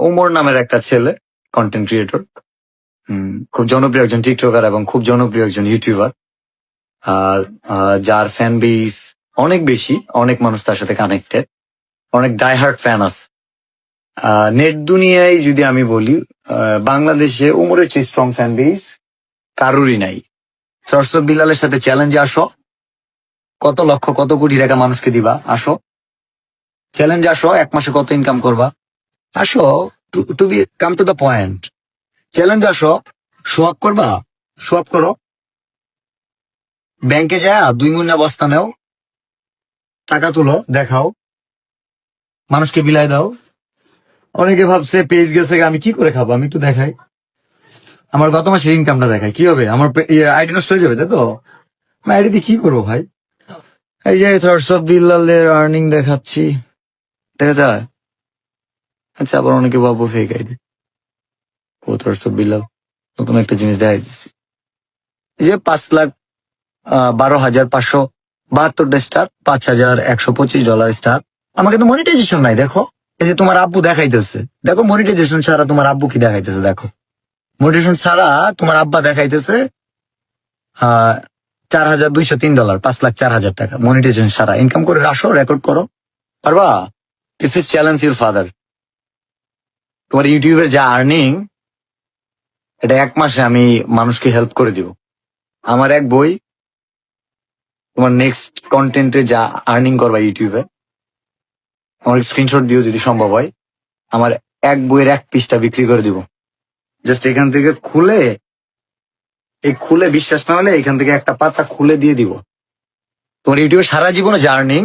উমর নামের একটা ছেলে, কন্টেন্ট ক্রিয়েটর, খুব জনপ্রিয় একজন টিকটকার এবং খুব জনপ্রিয় একজন ইউটিউবার, যার ফ্যান বেস অনেক বেশি, অনেক মানুষ তার সাথে কানেক্টেড, অনেক ডাইহার্ট ফ্যান আছে। নেট দুনিয়ায় যদি আমি বলি, বাংলাদেশে উমরের চেয়ে স্ট্রং ফ্যান বেস কারোরই নাই। সরসব বিলালের সাথে চ্যালেঞ্জে আসো, কত লক্ষ কত কোটি টাকা মানুষকে দিবা, আসো চ্যালেঞ্জে আসো, 1 মাসে কত ইনকাম করবা, আসো, to be come to the point. Challenge আসো, শো আপ করবা, শো আপ করো, ব্যাংকে যা 2 মুন্না বস্তা নেও, টাকা তুলো, দেখাও, মানুষকে বিলাই দাও। অনেকে ভাবছে পেজ গেছে, আমি কি করে খাবো, আমি একটু দেখাই, আমার গত মাসের ইনকামটা দেখাই, কি হবে, আমার আইডি নষ্ট হয়ে যাবে, তাই তো? আমি আইডি দিয়ে কি করবো ভাই? এই যে সব বিল্লালের আর্নিং দেখাচ্ছি, দেখা যায়। আচ্ছা, আবার অনেকে ভাববো ফেক আইডি। ও সব বিল্লাল নতুন একটা জিনিস দেখাই দিচ্ছি, এই যে 5,12,572 স্টার, $5,125 স্টার। আমাকে তো মনিটাইজেশন নাই, দেখো, এই যে তোমার আব্বু দেখাইতেছে, দেখো মনিটাইজেশন ছাড়া তোমার আব্বু কি দেখাইতেছে, দেখো মনিটাইজেশন ছাড়া তোমার আব্বা দেখাইতেছে $4,203, 5,04,000 টাকা মনিটাইজেশন ছাড়া। ইনকাম করে আসো, রেকর্ড করো, পারবা? This is challenge your father. তোমার ইউটিউবের যা আর্নিং, এটা 1 মাসে আমি মানুষকে হেল্প করে দিব। আমার এক বই, তোমার নেক্সট কন্টেন্টে যা আর্নিং করবা ইউটিউবে, আমার স্ক্রিনশট দিও যদি সম্ভব হয়, আমার এক বইয়ের 1 পৃষ্ঠা বিক্রি করে দিব। জাস্ট এখান থেকে খুলে, খুলে বিশ্বাস না হলে এখান থেকে একটা পাতা খুলে দিয়ে দিব। তোমার ইউটিউবে সারা জীবনে যা আর্নিং,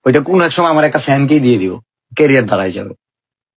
ওইটা কোন এক সময় আমার একটা ফ্যানকেই দিয়ে দিব, ক্যারিয়ার দাঁড়ায় যাবে।